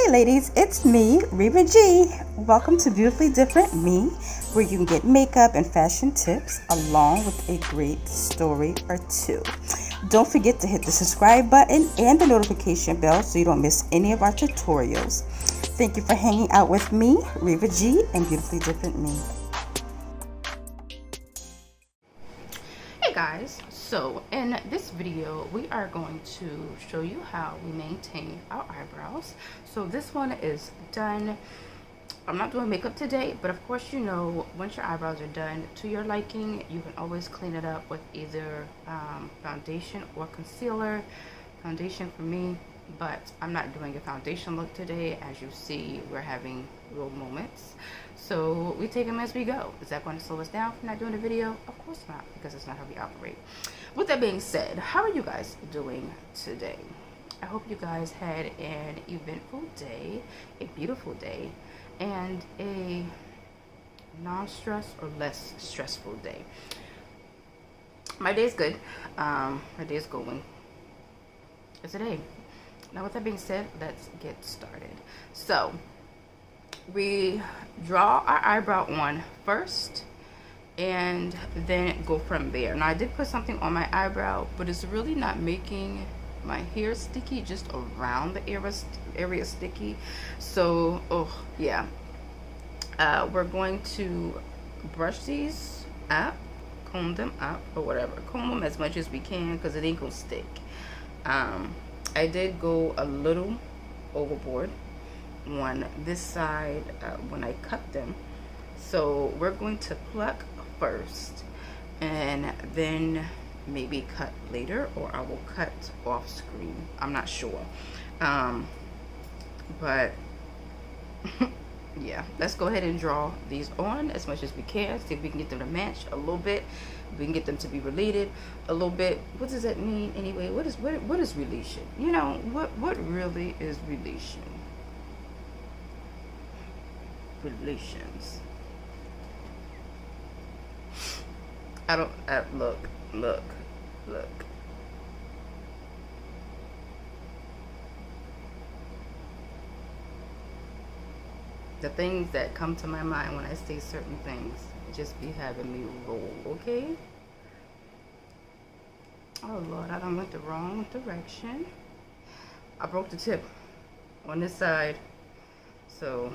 Hey ladies, it's me, Reba G. Welcome to Beautifully Different Me, where you can get makeup and fashion tips along with a great story or two. Don't forget to hit the subscribe button and the notification bell so you don't miss any of our tutorials. Thank you for hanging out with me, Reba G, and Beautifully Different Me. Hey guys, so in this video we are going to show you how we maintain our eyebrows. So this one is done. I'm not doing makeup today, but of course, you know, once your eyebrows are done to your liking, you can always clean it up with either foundation or concealer. Foundation for me, but I'm not doing a foundation look today. As you see, we're having real moments, so we take them as we go. Is that going to slow us down from not doing a video? Of course not, because it's not how we operate. With that being said, how are you guys doing today? I hope you guys had an eventful day, a beautiful day, and a non-stress or less stressful day. My day is good. My day is going. It's a day. Now with that being said, let's get started. So we draw our eyebrow on first and then go from there. Now I did put something on my eyebrow, but it's really not making my hair sticky, just around the area sticky. So we're going to brush these up, comb them up or whatever, comb them as much as we can because it ain't gonna stick. I did go a little overboard on this side when I cut them, so we're going to pluck first and then maybe cut later, or I will cut off screen. I'm not sure, but yeah, let's go ahead and draw these on as much as we can. See if we can get them to match a little bit. We can get them to be related a little bit. What does that mean anyway? What is relation? You know, what really is relation? Relations. Look. The things that come to my mind when I say certain things just be having me roll, okay? Oh Lord, I done went the wrong direction. I broke the tip on this side, so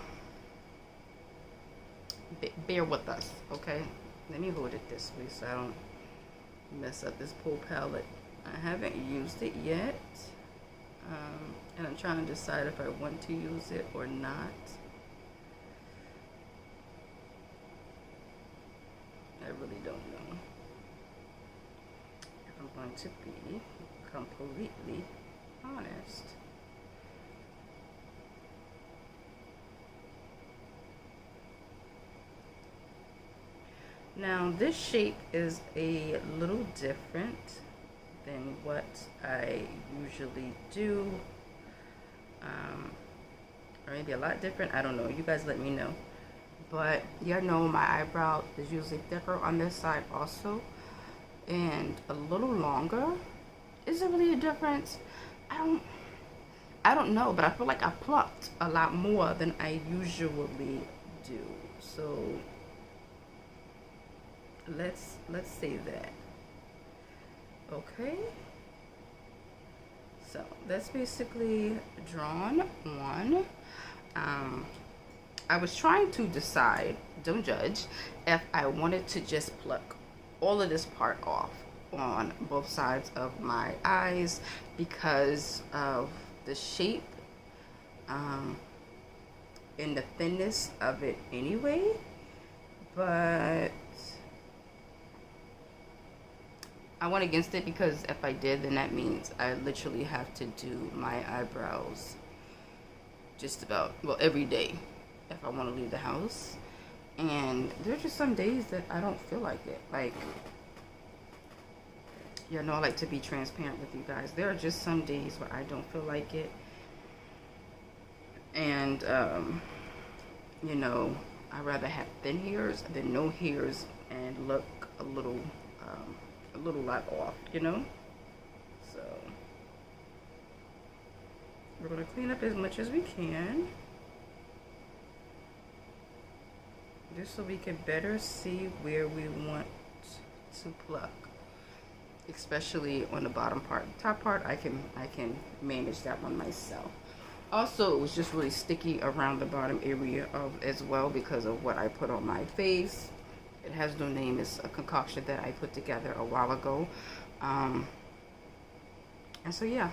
bear with us, okay? Let me hold it this way so I don't mess up this pole palette. I haven't used it yet, and I'm trying to decide if I want to use it or not. I really don't know if I'm going to be completely honest. Now this shape is a little different than what I usually do, or maybe a lot different. I don't know. You guys let me know. But you know, my eyebrow is usually thicker on this side also, and a little longer. Is there really a difference? I don't know, but I feel like I plucked a lot more than I usually do. So let's say that. Okay. So that's basically drawn on. I was trying to decide, don't judge, if I wanted to just pluck all of this part off on both sides of my eyes because of the shape and the thinness of it anyway, but I went against it because if I did, then that means I literally have to do my eyebrows just about, well, every day if I want to leave the house. And there's just some days that I don't feel like it. Like, you know, I like to be transparent with you guys. There are just some days where I don't feel like it. And, you know, I'd rather have thin hairs than no hairs and look a little lot off, you know? So We're going to clean up as much as we can, just so we can better see where we want to pluck, especially on the bottom part. The top part, I can manage that one myself. Also, it was just really sticky around the bottom area as well because of what I put on my face. It has no name. It's a concoction that I put together a while ago. And so yeah,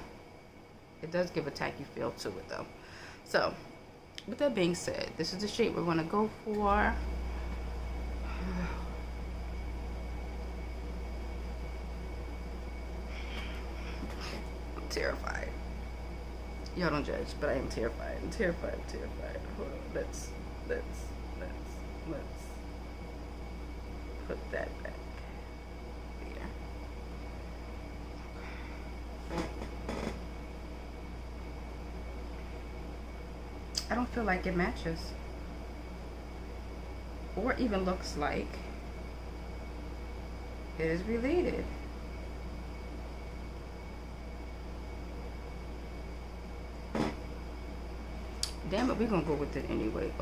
it does give a tacky feel to it though. So with that being said, this is the shape we're going to go for. I'm terrified. Y'all don't judge, but I am terrified. I'm terrified. I'm terrified. Hold on. Let's put that back here. I don't feel like it matches, or even looks like it is related. Damn it, we're gonna go with it anyway.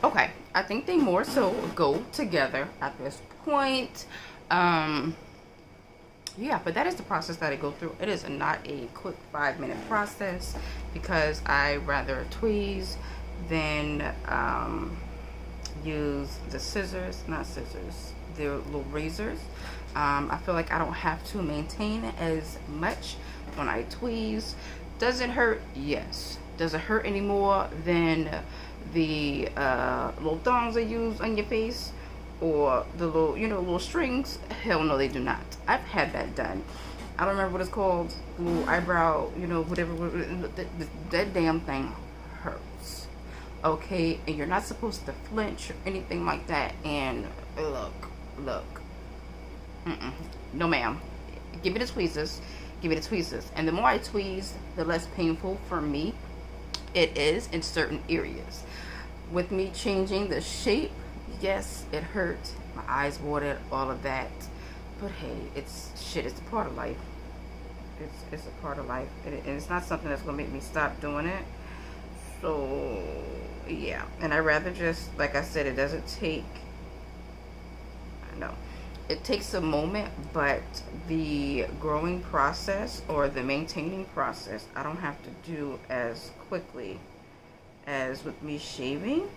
Okay, I think they more so go together at this point. Yeah, but that is the process that I go through. It is not a quick 5-minute process because I rather tweeze than use the scissors, not scissors, the little razors. I feel like I don't have to maintain as much when I tweeze. Does it hurt? Yes. Does it hurt any more than the little thongs they use on your face, or the little, little strings? Hell no, they do not. I've had that done. I don't remember what it's called, little eyebrow, whatever. That damn thing hurts. Okay, and you're not supposed to flinch or anything like that. And look, no ma'am. Give me the tweezers. Give me the tweezers. And the more I tweeze, the less painful for me it is in certain areas. With me changing the shape, yes, it hurt. My eyes watered, all of that. But hey, it's a part of life. It's a part of life. And it's not something that's going to make me stop doing it. So, yeah. And I rather just, like I said, it doesn't take, no. It takes a moment, but the growing process or the maintaining process, I don't have to do as quickly as with me shaving,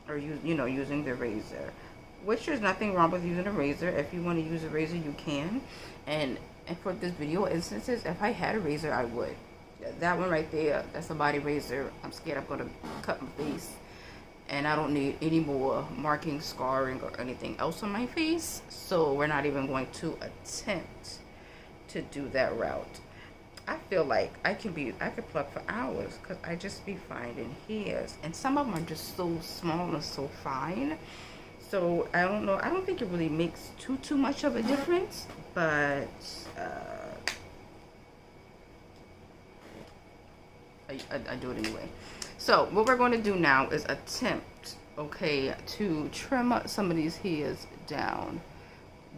or using the razor. Which there's nothing wrong with using a razor. If you want to use a razor, you can. And for this video instances, if I had a razor, I would. That one right there, that's a body razor. I'm scared I'm gonna cut my face. And I don't need any more marking, scarring, or anything else on my face. So we're not even going to attempt to do that route. I feel like I could pluck for hours because I just be finding hairs. And some of them are just so small and so fine. So I don't know. I don't think it really makes too much of a difference. But I do it anyway. So what we're going to do now is attempt, okay, to trim up some of these hairs down.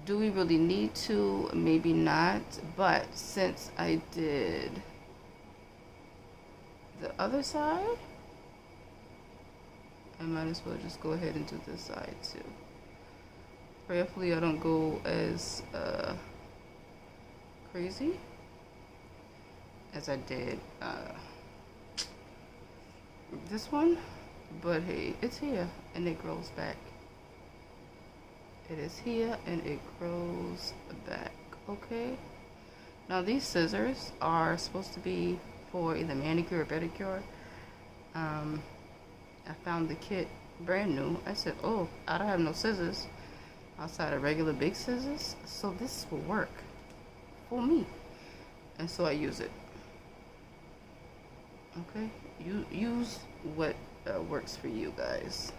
Do we really need to? Maybe not, but since I did the other side, I might as well just go ahead and do this side too. Prayerfully I don't go as crazy as I did this one, but hey, it's here and it grows back. It is here and it grows back. Okay, now these scissors are supposed to be for either manicure or pedicure. I found the kit brand new. I said, oh, I don't have no scissors outside of regular big scissors, so this will work for me, and so I use it. Okay, you use what works for you guys.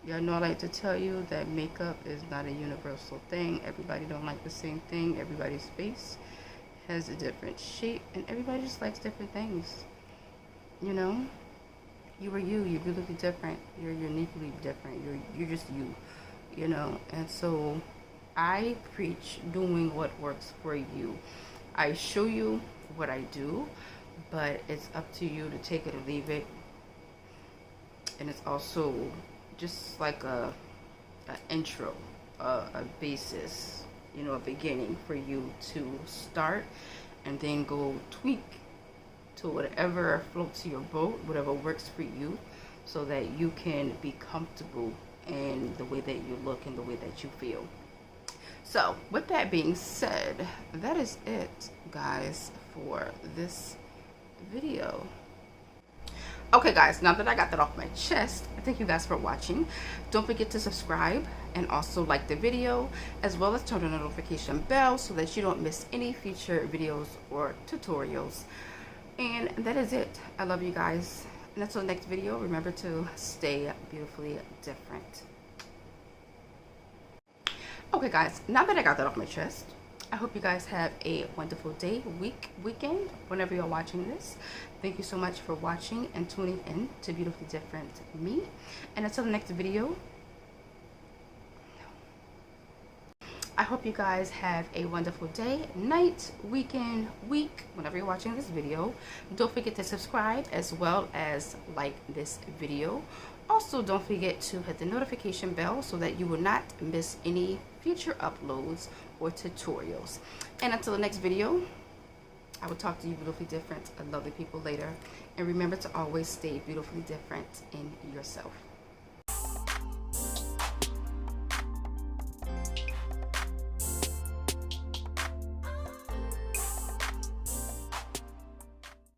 Y'all know I like to tell you that makeup is not a universal thing. Everybody don't like the same thing. Everybody's face has a different shape, and everybody just likes different things. You know, you are you. You're really different. You're uniquely different. You're just you. You know, and so I preach doing what works for you. I show you what I do, but it's up to you to take it or leave it. And it's also just like a intro, a basis, you know, a beginning for you to start, and then go tweak to whatever floats your boat, whatever works for you, so that you can be comfortable in the way that you look and the way that you feel. So with that being said, that is it, guys, for this video. Okay guys, now that I got that off my chest, thank you guys for watching. Don't forget to subscribe and also like the video, as well as turn on the notification bell so that you don't miss any future videos or tutorials. And that is it. I love you guys. And until the next video, remember to stay beautifully different. Okay guys, now that I got that off my chest, I hope you guys have a wonderful day, weekend, whenever you're watching this. Thank you so much for watching and tuning in to Beautifully Different Me. And until the next video, I hope you guys have a wonderful day, night, weekend, week, whenever you're watching this video. Don't forget to subscribe as well as like this video. Also, don't forget to hit the notification bell so that you will not miss any future uploads or tutorials. And until the next video, I will talk to you beautifully different and lovely people later. And remember to always stay beautifully different in yourself.